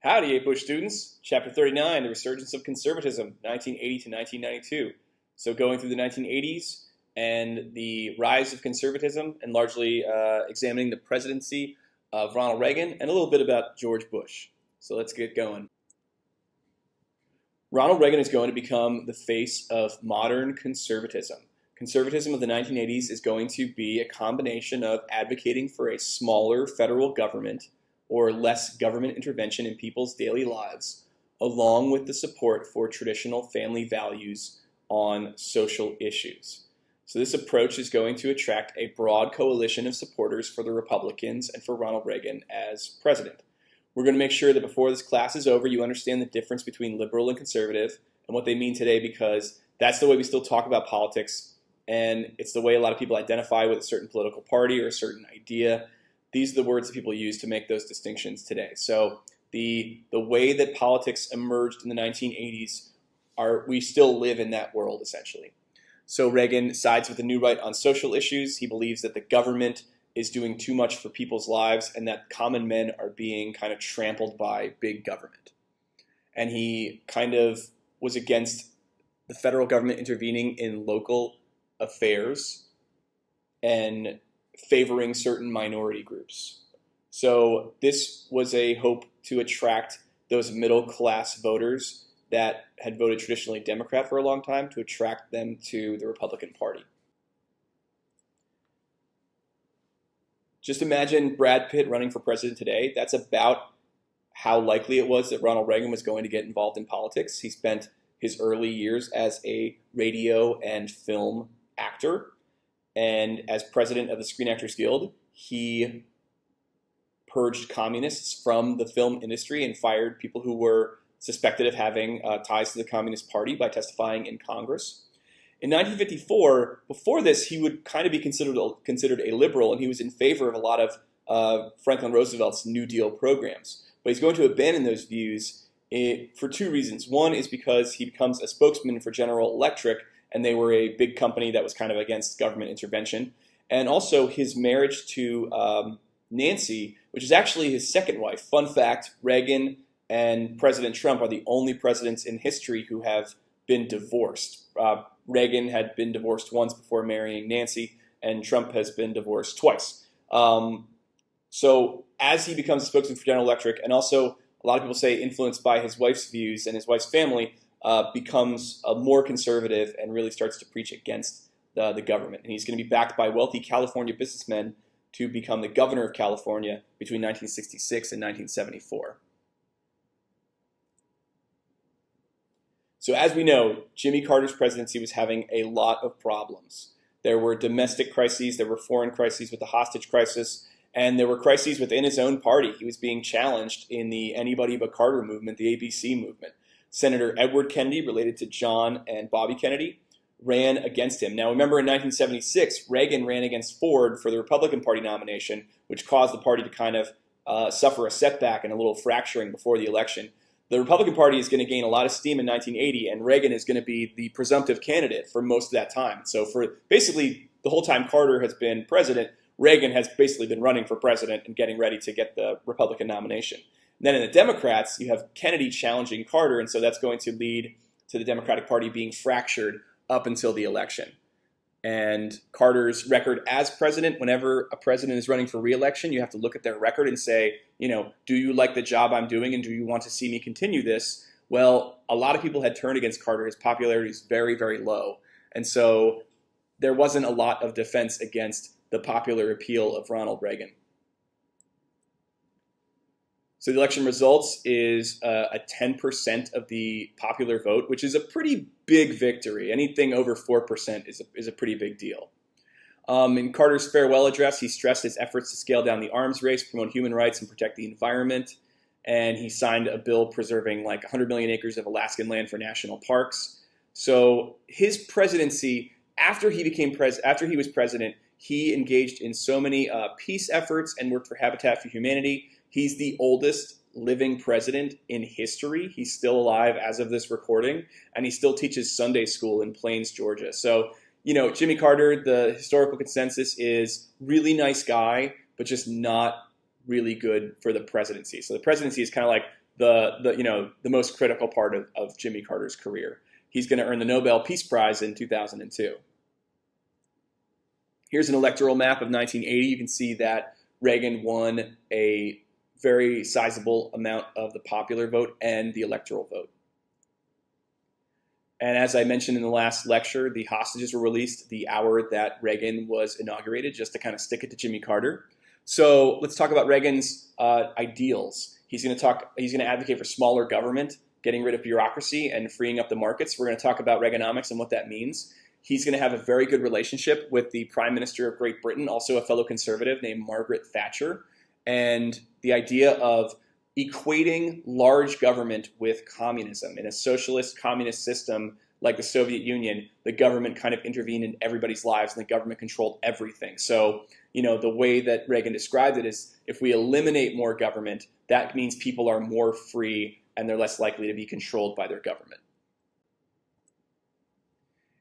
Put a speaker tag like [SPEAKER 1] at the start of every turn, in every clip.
[SPEAKER 1] Howdy, 8 Bush students. Chapter 39, The Resurgence of Conservatism, 1980 to 1992. So going through the 1980s and the rise of conservatism and largely examining the presidency of Ronald Reagan and a little bit about George Bush. So let's get going. Ronald Reagan is going to become the face of modern conservatism. Conservatism of the 1980s is going to be a combination of advocating for a smaller federal government or less government intervention in people's daily lives, along with the support for traditional family values on social issues. So this approach is going to attract a broad coalition of supporters for the Republicans and for Ronald Reagan as president. We're going to make sure that before this class is over, you understand the difference between liberal and conservative and what they mean today, because that's the way we still talk about politics, and it's the way a lot of people identify with a certain political party or a certain idea. These are the words that people use to make those distinctions today. So the way that politics emerged in the 1980s, we still live in that world, essentially. So Reagan sides with the new right on social issues. He believes that the government is doing too much for people's lives and that common men are being kind of trampled by big government. And he kind of was against the federal government intervening in local affairs and favoring certain minority groups. So this was a hope to attract those middle-class voters that had voted traditionally Democrat for a long time, to attract them to the Republican Party. Just imagine Brad Pitt running for president today. That's about how likely it was that Ronald Reagan was going to get involved in politics. He spent his early years as a radio and film actor. And as president of the Screen Actors Guild, he purged communists from the film industry and fired people who were suspected of having ties to the Communist Party by testifying in Congress. In 1954, before this, he would kind of be considered a liberal, and he was in favor of a lot of Franklin Roosevelt's New Deal programs. But he's going to abandon those views for two reasons. One is because he becomes a spokesman for General Electric, and they were a big company that was kind of against government intervention. And also his marriage to Nancy, which is actually his second wife. Fun fact, Reagan and President Trump are the only presidents in history who have been divorced. Reagan had been divorced once before marrying Nancy, and Trump has been divorced twice. So as he becomes a spokesman for General Electric, and also a lot of people say influenced by his wife's views and his wife's family, becomes more conservative and really starts to preach against the government. And he's going to be backed by wealthy California businessmen to become the governor of California between 1966 and 1974. So as we know, Jimmy Carter's presidency was having a lot of problems. There were domestic crises, there were foreign crises with the hostage crisis, and there were crises within his own party. He was being challenged in the Anybody But Carter movement, the ABC movement. Senator Edward Kennedy, related to John and Bobby Kennedy, ran against him. Now remember, in 1976, Reagan ran against Ford for the Republican Party nomination, which caused the party to kind of suffer a setback and a little fracturing before the election. The Republican Party is going to gain a lot of steam in 1980, and Reagan is going to be the presumptive candidate for most of that time. So for basically the whole time Carter has been president, Reagan has basically been running for president and getting ready to get the Republican nomination. And then in the Democrats, you have Kennedy challenging Carter, and so that's going to lead to the Democratic Party being fractured up until the election. And Carter's record as president, whenever a president is running for re-election, you have to look at their record and say, do you like the job I'm doing and do you want to see me continue this? Well, a lot of people had turned against Carter. His popularity is very, very low. And so there wasn't a lot of defense against the popular appeal of Ronald Reagan. So the election results is a 10% of the popular vote, which is a pretty big victory. Anything over 4% is a pretty big deal. In Carter's farewell address, he stressed his efforts to scale down the arms race, promote human rights, and protect the environment. And he signed a bill preserving like 100 million acres of Alaskan land for national parks. So his presidency, after he was president, he engaged in so many peace efforts and worked for Habitat for Humanity. He's the oldest living president in history. He's still alive as of this recording, and he still teaches Sunday school in Plains, Georgia. So, Jimmy Carter, the historical consensus is really nice guy, but just not really good for the presidency. So the presidency is kind of like the most critical part of Jimmy Carter's career. He's going to earn the Nobel Peace Prize in 2002. Here's an electoral map of 1980. You can see that Reagan won a very sizable amount of the popular vote and the electoral vote. And as I mentioned in the last lecture, the hostages were released the hour that Reagan was inaugurated, just to kind of stick it to Jimmy Carter. So let's talk about Reagan's ideals. He's going to advocate for smaller government, getting rid of bureaucracy and freeing up the markets. We're going to talk about Reaganomics and what that means. He's going to have a very good relationship with the Prime Minister of Great Britain, also a fellow conservative named Margaret Thatcher. And the idea of equating large government with communism. In a socialist communist system like the Soviet Union, the government kind of intervened in everybody's lives and the government controlled everything. So, the way that Reagan described it is, if we eliminate more government, that means people are more free and they're less likely to be controlled by their government.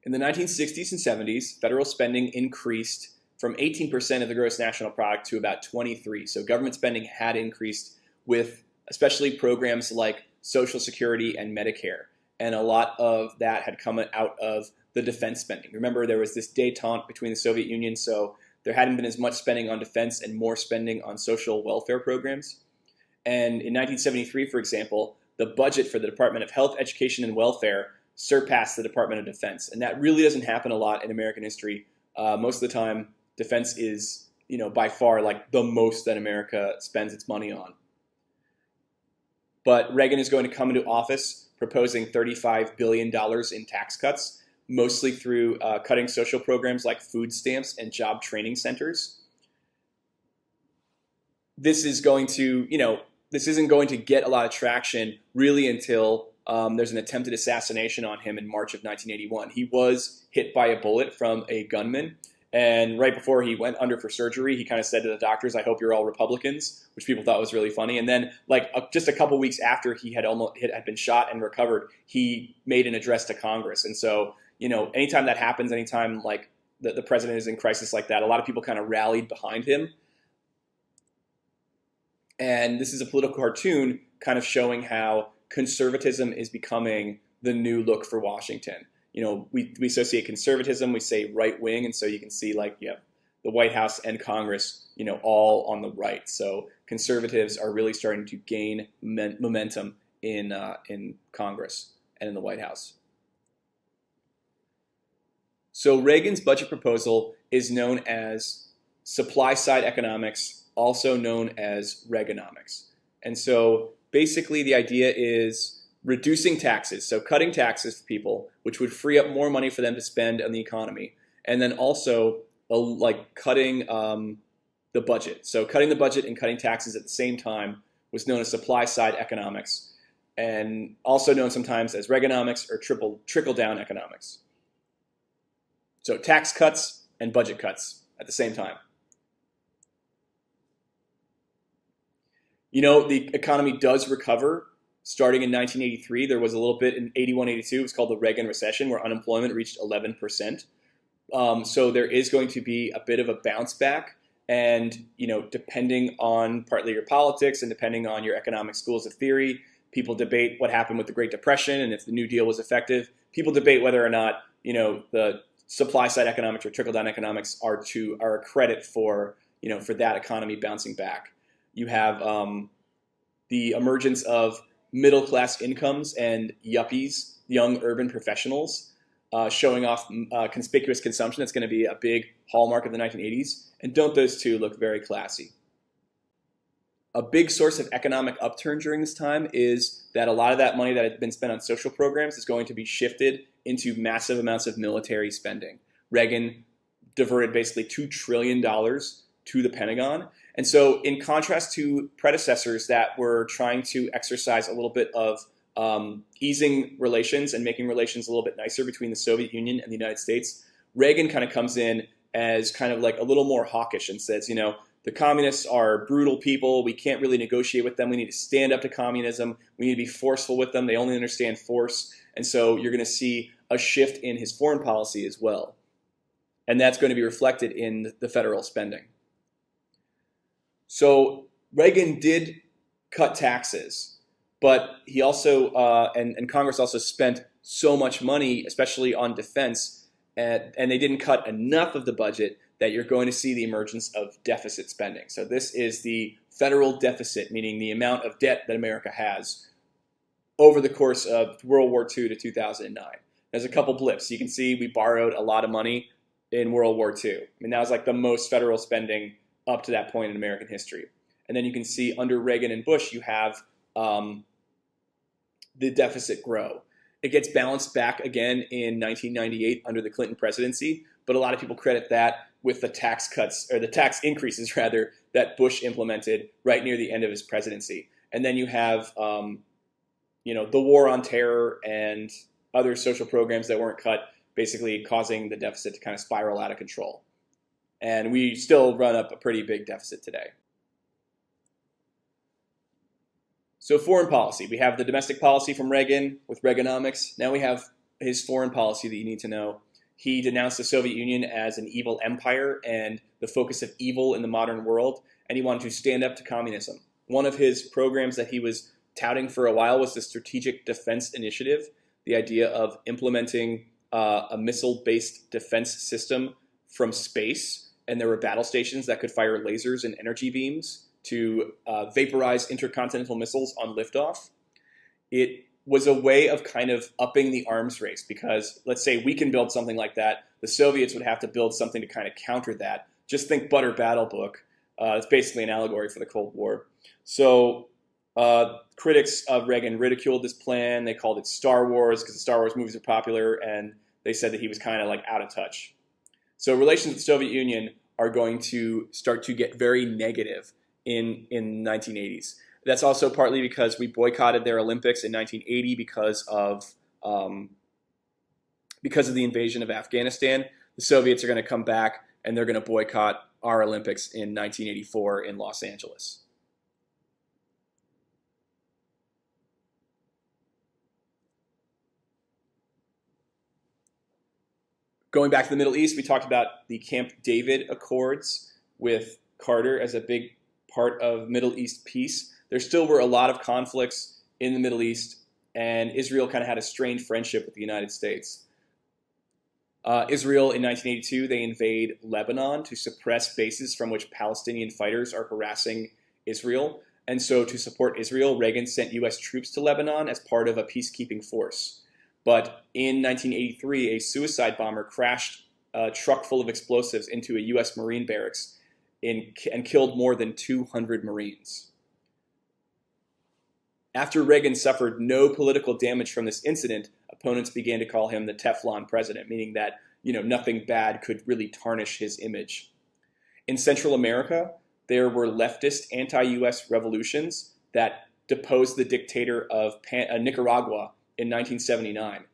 [SPEAKER 1] In the 1960s and 70s, federal spending increased from 18% of the gross national product to about 23%. So government spending had increased with especially programs like Social Security and Medicare. And a lot of that had come out of the defense spending. Remember, there was this détente between the Soviet Union, so there hadn't been as much spending on defense and more spending on social welfare programs. And in 1973, for example, the budget for the Department of Health, Education, and Welfare surpassed the Department of Defense. And that really doesn't happen a lot in American history. Most of the time, defense is, by far like the most that America spends its money on. But Reagan is going to come into office proposing $35 billion in tax cuts, mostly through cutting social programs like food stamps and job training centers. This is going to, this isn't going to get a lot of traction really until there's an attempted assassination on him in March of 1981. He was hit by a bullet from a gunman. And right before he went under for surgery, he kind of said to the doctors, "I hope you're all Republicans," which people thought was really funny. And then, just a couple weeks after he had had been shot and recovered, he made an address to Congress. And so, anytime that happens, anytime like the president is in crisis like that, a lot of people kind of rallied behind him. And this is a political cartoon kind of showing how conservatism is becoming the new look for Washington. We associate conservatism, we say right wing, and so you can see the White House and Congress, all on the right. So conservatives are really starting to gain momentum in Congress and in the White House. So Reagan's budget proposal is known as supply side economics, also known as Reaganomics. And so basically the idea is reducing taxes, so cutting taxes for people, which would free up more money for them to spend on the economy, and then also cutting the budget. So cutting the budget and cutting taxes at the same time was known as supply-side economics, and also known sometimes as Reaganomics or trickle-down economics. So tax cuts and budget cuts at the same time. The economy does recover. Starting in 1983, there was a little bit in 81, 82. It was called the Reagan Recession, where unemployment reached 11%. So there is going to be a bit of a bounce back. And, depending on partly your politics and depending on your economic schools of theory, people debate what happened with the Great Depression and if the New Deal was effective. People debate whether or not, the supply-side economics or trickle-down economics are a credit for, for that economy bouncing back. You have the emergence of middle-class incomes and yuppies, young urban professionals, showing off conspicuous consumption. That's going to be a big hallmark of the 1980s. And don't those two look very classy? A big source of economic upturn during this time is that a lot of that money that had been spent on social programs is going to be shifted into massive amounts of military spending. Reagan diverted basically $2 trillion to the Pentagon. And so in contrast to predecessors that were trying to exercise a little bit of easing relations and making relations a little bit nicer between the Soviet Union and the United States, Reagan kind of comes in as kind of like a little more hawkish and says, the communists are brutal people. We can't really negotiate with them. We need to stand up to communism. We need to be forceful with them. They only understand force. And so you're going to see a shift in his foreign policy as well. And that's going to be reflected in the federal spending. So Reagan did cut taxes, But he also and Congress also spent so much money, especially on defense, and they didn't cut enough of the budget that you're going to see the emergence of deficit spending. So this is the federal deficit, meaning the amount of debt that America has over the course of World War II to 2009. There's a couple blips. You can see we borrowed a lot of money in World War II. I mean, that was like the most federal spending up to that point in American history. And then you can see under Reagan and Bush, you have the deficit grow. It gets balanced back again in 1998 under the Clinton presidency, but a lot of people credit that with the tax cuts, or the tax increases rather, that Bush implemented right near the end of his presidency. And then you have the war on terror and other social programs that weren't cut, basically causing the deficit to kind of spiral out of control. And we still run up a pretty big deficit today. So foreign policy, we have the domestic policy from Reagan with Reaganomics. Now we have his foreign policy that you need to know. He denounced the Soviet Union as an evil empire and the focus of evil in the modern world, and he wanted to stand up to communism. One of his programs that he was touting for a while was the Strategic Defense Initiative, the idea of implementing a missile-based defense system from space, and there were battle stations that could fire lasers and energy beams to vaporize intercontinental missiles on liftoff. It was a way of kind of upping the arms race, because let's say we can build something like that, the Soviets would have to build something to kind of counter that. Just think Butter Battle Book. It's basically an allegory for the Cold War. So critics of Reagan ridiculed this plan. They called it Star Wars because the Star Wars movies are popular, and they said that he was kind of like out of touch. So relations with the Soviet Union are going to start to get very negative in the 1980s. That's also partly because we boycotted their Olympics in 1980 because of the invasion of Afghanistan. The Soviets are going to come back and they're going to boycott our Olympics in 1984 in Los Angeles. Going back to the Middle East, we talked about the Camp David Accords with Carter as a big part of Middle East peace. There still were a lot of conflicts in the Middle East, and Israel kind of had a strained friendship with the United States. Israel, in 1982, they invade Lebanon to suppress bases from which Palestinian fighters are harassing Israel. And so to support Israel, Reagan sent U.S. troops to Lebanon as part of a peacekeeping force. But in 1983, a suicide bomber crashed a truck full of explosives into a U.S. Marine barracks and killed more than 200 Marines. After Reagan suffered no political damage from this incident, opponents began to call him the Teflon president, meaning that nothing bad could really tarnish his image. In Central America, there were leftist anti-U.S. revolutions that deposed the dictator of Nicaragua in 1979.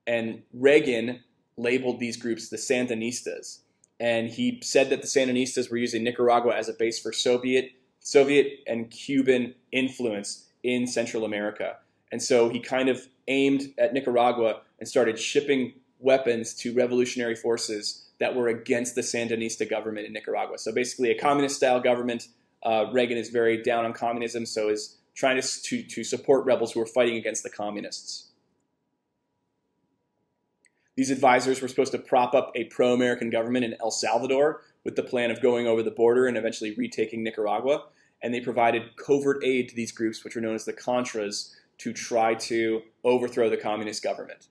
[SPEAKER 1] And Reagan labeled these groups the Sandinistas. And he said that the Sandinistas were using Nicaragua as a base for Soviet and Cuban influence in Central America. And so he kind of aimed at Nicaragua and started shipping weapons to revolutionary forces that were against the Sandinista government in Nicaragua. So basically a communist-style government. Reagan is very down on communism, so is trying to support rebels who are fighting against the communists. These advisors were supposed to prop up a pro-American government in El Salvador with the plan of going over the border and eventually retaking Nicaragua. And they provided covert aid to these groups, which were known as the Contras, to try to overthrow the communist government.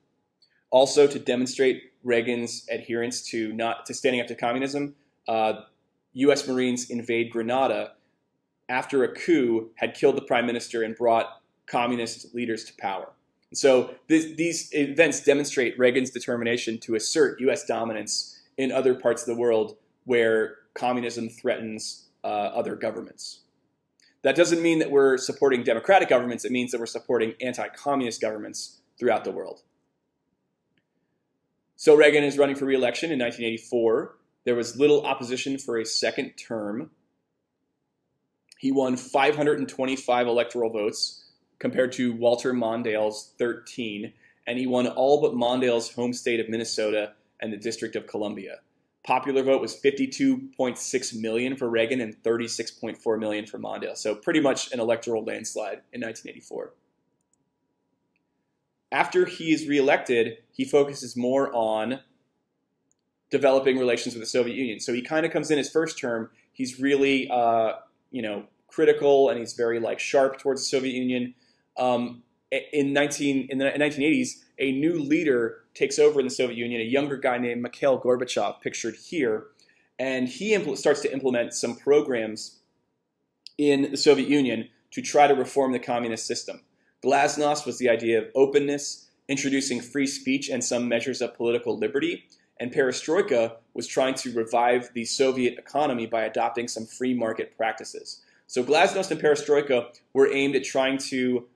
[SPEAKER 1] Also, to demonstrate Reagan's adherence to standing up to communism, U.S. Marines invade Grenada after a coup had killed the prime minister and brought communist leaders to power. So these events demonstrate Reagan's determination to assert U.S. dominance in other parts of the world where communism threatens other governments. That doesn't mean that we're supporting democratic governments. It means that we're supporting anti-communist governments throughout the world. So Reagan is running for re-election in 1984. There was little opposition for a second term. He won 525 electoral votes compared to Walter Mondale's 13, and he won all but Mondale's home state of Minnesota and the District of Columbia. Popular vote was 52.6 million for Reagan and 36.4 million for Mondale. So pretty much an electoral landslide in 1984. After he is reelected, he focuses more on developing relations with the Soviet Union. So he kind of comes in his first term. He's really, critical, and he's very sharp towards the Soviet Union. In the 1980s, a new leader takes over in the Soviet Union, a younger guy named Mikhail Gorbachev, pictured here, and he starts to implement some programs in the Soviet Union to try to reform the communist system. Glasnost was the idea of openness, introducing free speech and some measures of political liberty, and Perestroika was trying to revive the Soviet economy by adopting some free market practices. So Glasnost and Perestroika were aimed at trying to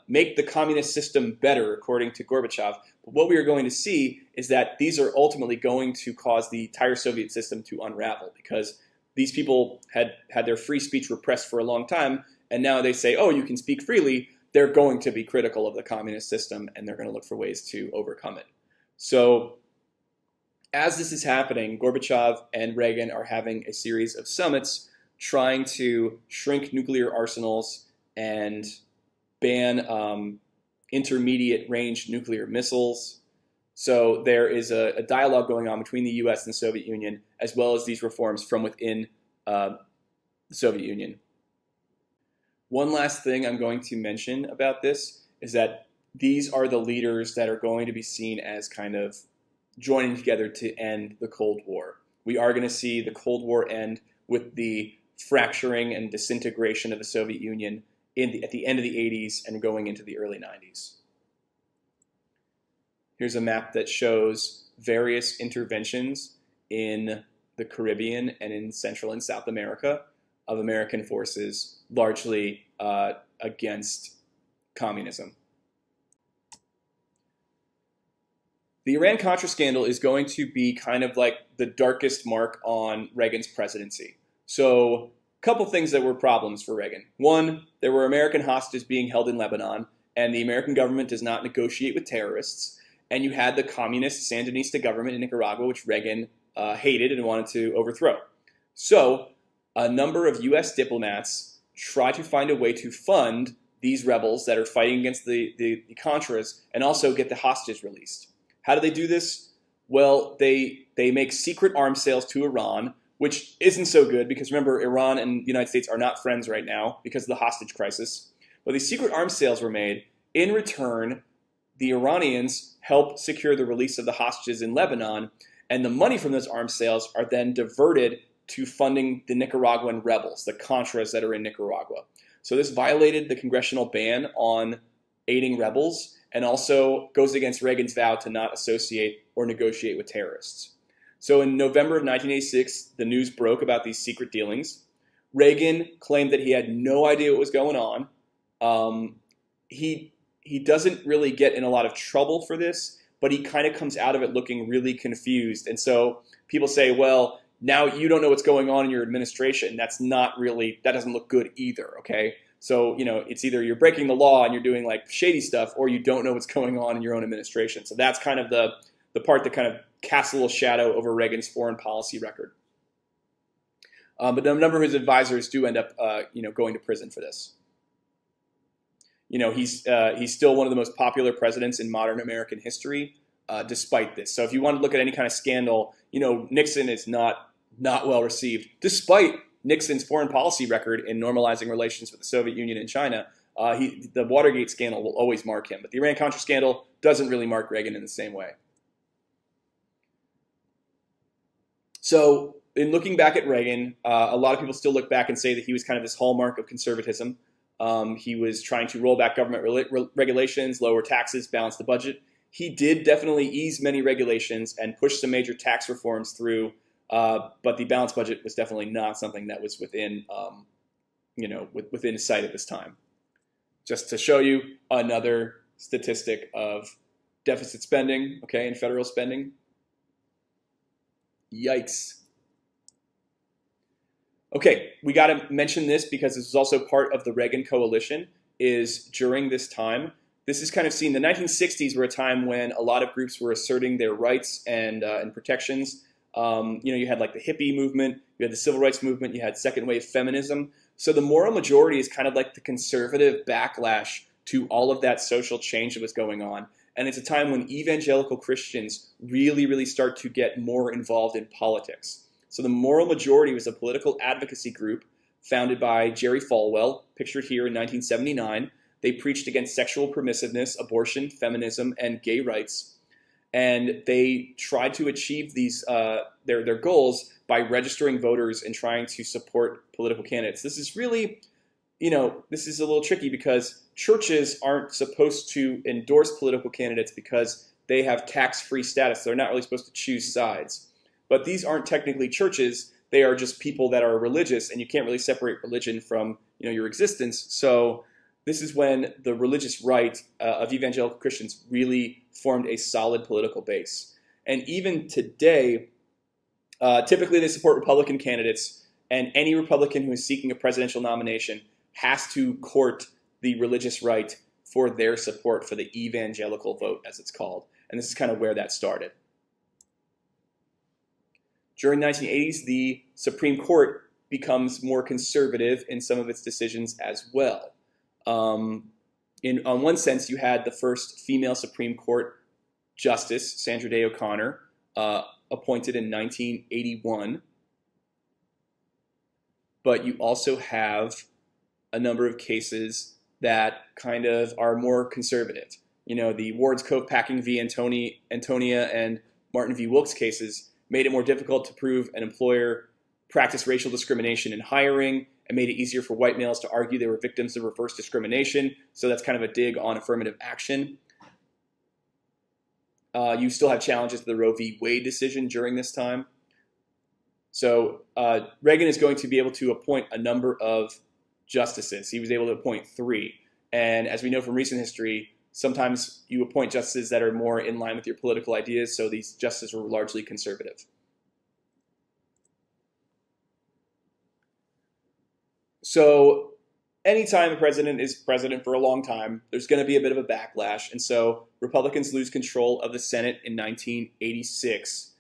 [SPEAKER 1] make the communist system better, according to Gorbachev. But what we are going to see is that these are ultimately going to cause the entire Soviet system to unravel, because these people had their free speech repressed for a long time, and now they say, oh, you can speak freely. They're going to be critical of the communist system, and they're going to look for ways to overcome it. So as this is happening, Gorbachev and Reagan are having a series of summits trying to shrink nuclear arsenals and ban intermediate range nuclear missiles. So there is a dialogue going on between the US and the Soviet Union, as well as these reforms from within the Soviet Union. One last thing I'm going to mention about this is that these are the leaders that are going to be seen as kind of joining together to end the Cold War. We are going to see the Cold War end with the fracturing and disintegration of the Soviet Union at the end of the 80s and going into the early 90s. Here's a map that shows various interventions in the Caribbean and in Central and South America of American forces, largely against communism. The Iran-Contra scandal is going to be kind of like the darkest mark on Reagan's presidency. So a couple things that were problems for Reagan. One, there were American hostages being held in Lebanon, and the American government does not negotiate with terrorists. And you had the communist Sandinista government in Nicaragua, which Reagan hated and wanted to overthrow. So a number of US diplomats try to find a way to fund these rebels that are fighting against the Contras and also get the hostages released. How do they do this? Well, they make secret arms sales to Iran, which isn't so good because remember, Iran and the United States are not friends right now because of the hostage crisis. But these secret arms sales were made. In return, the Iranians help secure the release of the hostages in Lebanon, and the money from those arms sales are then diverted to funding the Nicaraguan rebels, the Contras that are in Nicaragua. So this violated the congressional ban on aiding rebels, and also goes against Reagan's vow to not associate or negotiate with terrorists. So in November of 1986, the news broke about these secret dealings. Reagan claimed that he had no idea what was going on. He doesn't really get in a lot of trouble for this, but he kind of comes out of it looking really confused. And so people say, well, now you don't know what's going on in your administration. That doesn't look good either, okay? So, it's either you're breaking the law and you're doing shady stuff, or you don't know what's going on in your own administration. So that's kind of the part that kind of casts a little shadow over Reagan's foreign policy record. But a number of his advisors do end up, going to prison for this. He's still one of the most popular presidents in modern American history, despite this. So if you want to look at any kind of scandal, Nixon is not well received, despite Nixon's foreign policy record in normalizing relations with the Soviet Union and China. The Watergate scandal will always mark him, but the Iran-Contra scandal doesn't really mark Reagan in the same way. So in looking back at Reagan, a lot of people still look back and say that he was kind of this hallmark of conservatism. He was trying to roll back government regulations, lower taxes, balance the budget. He did definitely ease many regulations and push some major tax reforms through, but the balanced budget was definitely not something that was within, within sight at this time. Just to show you another statistic of deficit spending, okay, and federal spending. Yikes. Okay, we got to mention this because this is also part of the Reagan coalition. Is during this time, this is kind of seen. The 1960s were a time when a lot of groups were asserting their rights and protections. You had the hippie movement, you had the civil rights movement, you had second wave feminism. So the moral majority is kind of like the conservative backlash to all of that social change that was going on. And it's a time when evangelical Christians really start to get more involved in politics. So the Moral Majority was a political advocacy group founded by Jerry Falwell, pictured here in 1979. They preached against sexual permissiveness, abortion, feminism, and gay rights. And they tried to achieve these their goals by registering voters and trying to support political candidates. This is really, this is a little tricky because churches aren't supposed to endorse political candidates because they have tax-free status. They're not really supposed to choose sides. But these aren't technically churches. They are just people that are religious, and you can't really separate religion from your existence. So this is when the religious right of evangelical Christians really formed a solid political base. And even today, typically they support Republican candidates, and any Republican who is seeking a presidential nomination has to court the religious right for their support for the evangelical vote, as it's called. And this is kind of where that started. During the 1980s, the Supreme Court becomes more conservative in some of its decisions as well. On one sense, you had the first female Supreme Court justice, Sandra Day O'Connor, appointed in 1981. But you also have a number of cases that kind of are more conservative. The Ward's Cove Packing v. Antonia and Martin v. Wilkes cases made it more difficult to prove an employer practiced racial discrimination in hiring, and made it easier for white males to argue they were victims of reverse discrimination. So that's kind of a dig on affirmative action. You still have challenges to the Roe v. Wade decision during this time. So Reagan is going to be able to appoint a number of justices. He was able to appoint 3. And as we know from recent history, sometimes you appoint justices that are more in line with your political ideas, so these justices were largely conservative. So anytime a president is president for a long time, there's going to be a bit of a backlash. And so Republicans lose control of the Senate in 1986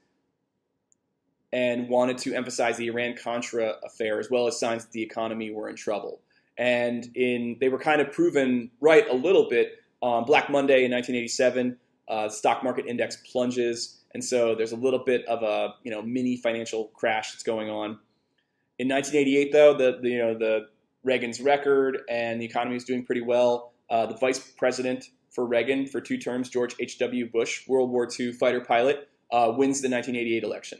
[SPEAKER 1] and wanted to emphasize the Iran-Contra affair as well as signs that the economy were in trouble. And they were kind of proven right a little bit. On Black Monday in 1987, the stock market index plunges, and so there's a little bit of a mini financial crash that's going on. In 1988, though, the Reagan's record and the economy is doing pretty well. The vice president for Reagan for 2 terms, George H.W. Bush, World War II fighter pilot, wins the 1988 election.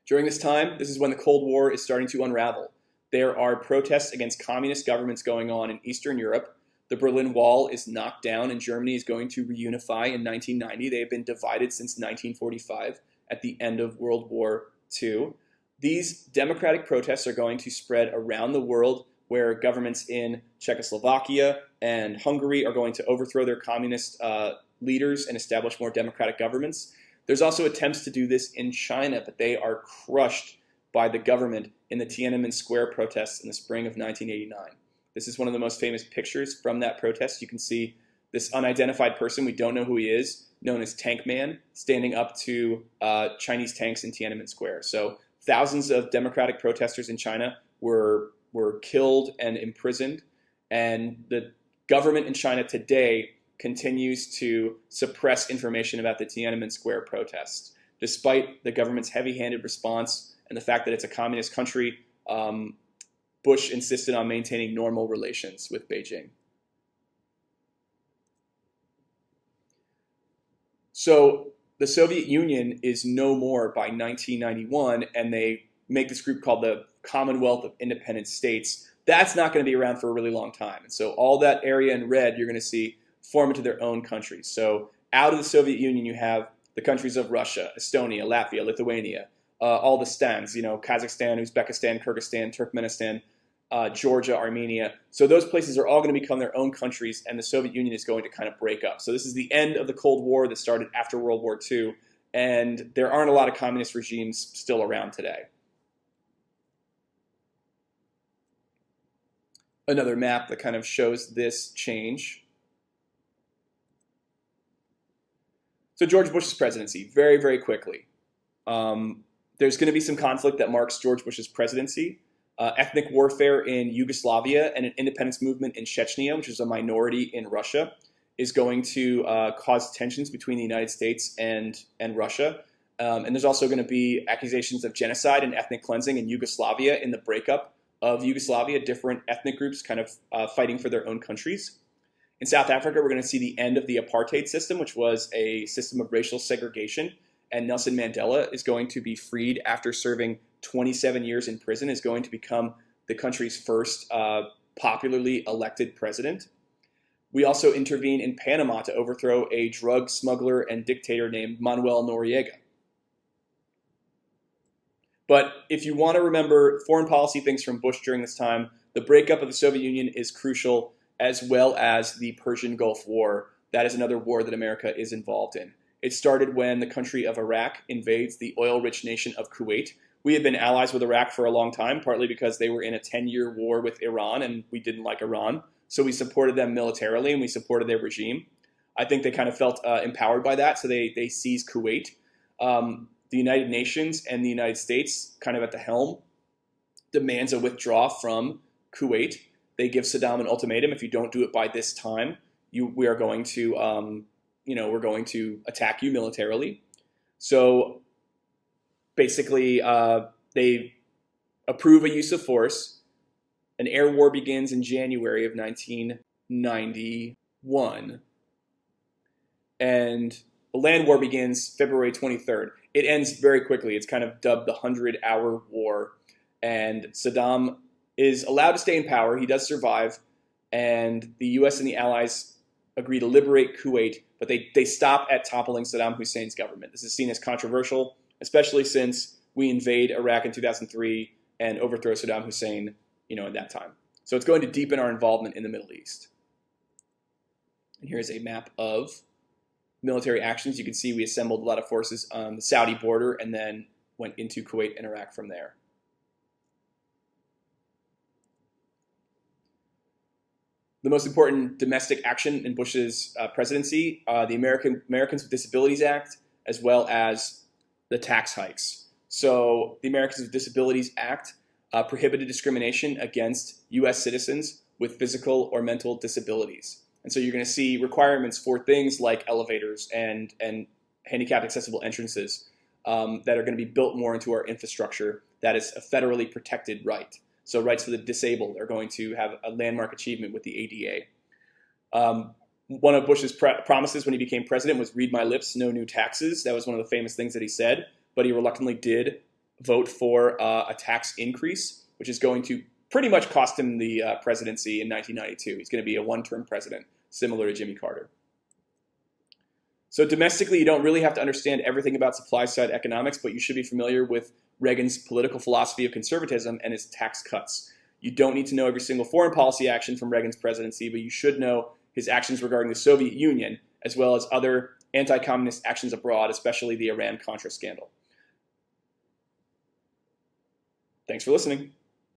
[SPEAKER 1] During this time, this is when the Cold War is starting to unravel. There are protests against communist governments going on in Eastern Europe. The Berlin Wall is knocked down, and Germany is going to reunify in 1990. They have been divided since 1945 at the end of World War II. These democratic protests are going to spread around the world, where governments in Czechoslovakia and Hungary are going to overthrow their communist leaders and establish more democratic governments. There's also attempts to do this in China, but they are crushed by the government in the Tiananmen Square protests in the spring of 1989. This is one of the most famous pictures from that protest. You can see this unidentified person, we don't know who he is, known as Tank Man, standing up to Chinese tanks in Tiananmen Square. So thousands of democratic protesters in China were killed and imprisoned, and the government in China today continues to suppress information about the Tiananmen Square protests. Despite the government's heavy-handed response and the fact that it's a communist country, Bush insisted on maintaining normal relations with Beijing. So the Soviet Union is no more by 1991, and they make this group called the Commonwealth of Independent States. That's not going to be around for a really long time. And so all that area in red you're going to see form into their own countries. So out of the Soviet Union, you have the countries of Russia, Estonia, Latvia, Lithuania, all the stans, Kazakhstan, Uzbekistan, Kyrgyzstan, Turkmenistan, Georgia, Armenia. So those places are all going to become their own countries, and the Soviet Union is going to kind of break up. So this is the end of the Cold War that started after World War II, and there aren't a lot of communist regimes still around today. Another map that kind of shows this change. So George Bush's presidency, very, very quickly. There's going to be some conflict that marks George Bush's presidency. ethnic warfare in Yugoslavia and an independence movement in Chechnya, which is a minority in Russia, is going to cause tensions between the United States and Russia. And there's also going to be accusations of genocide and ethnic cleansing in Yugoslavia in the breakup of Yugoslavia, different ethnic groups kind of fighting for their own countries. In South Africa, we're going to see the end of the apartheid system, which was a system of racial segregation. And Nelson Mandela is going to be freed after serving 27 years in prison, is going to become the country's first popularly elected president. We also intervene in Panama to overthrow a drug smuggler and dictator named Manuel Noriega. But if you want to remember foreign policy things from Bush during this time, the breakup of the Soviet Union is crucial, as well as the Persian Gulf War. That is another war that America is involved in. It started when the country of Iraq invades the oil-rich nation of Kuwait. We had been allies with Iraq for a long time, partly because they were in a 10-year war with Iran, and we didn't like Iran. So we supported them militarily, and we supported their regime. I think they kind of felt empowered by that, so they seized Kuwait. The United Nations and the United States, kind of at the helm, demands a withdrawal from Kuwait. They give Saddam an ultimatum: if you don't do it by this time, we are going to we're going to attack you militarily. So basically, they approve a use of force. An air war begins in January of 1991. And a land war begins February 23rd. It ends very quickly. It's kind of dubbed the 100-hour war. And Saddam is allowed to stay in power. He does survive. And the U.S. and the Allies agree to liberate Kuwait, but they stop at toppling Saddam Hussein's government. This is seen as controversial, especially since we invade Iraq in 2003 and overthrow Saddam Hussein, at that time. So it's going to deepen our involvement in the Middle East. And here's a map of military actions. You can see we assembled a lot of forces on the Saudi border and then went into Kuwait and Iraq from there. The most important domestic action in Bush's presidency, the Americans with Disabilities Act, as well as the tax hikes. So the Americans with Disabilities Act prohibited discrimination against U.S. citizens with physical or mental disabilities. And so you're going to see requirements for things like elevators and handicapped accessible entrances that are going to be built more into our infrastructure. That is a federally protected right. So rights for the disabled are going to have a landmark achievement with the ADA. One of Bush's promises when he became president was "read my lips, no new taxes." That was one of the famous things that he said, but he reluctantly did vote for a tax increase, which is going to pretty much cost him the presidency in 1992. He's going to be a one-term president, similar to Jimmy Carter. So domestically, you don't really have to understand everything about supply-side economics, but you should be familiar with Reagan's political philosophy of conservatism and his tax cuts. You don't need to know every single foreign policy action from Reagan's presidency, but you should know his actions regarding the Soviet Union, as well as other anti-communist actions abroad, especially the Iran-Contra scandal. Thanks for listening.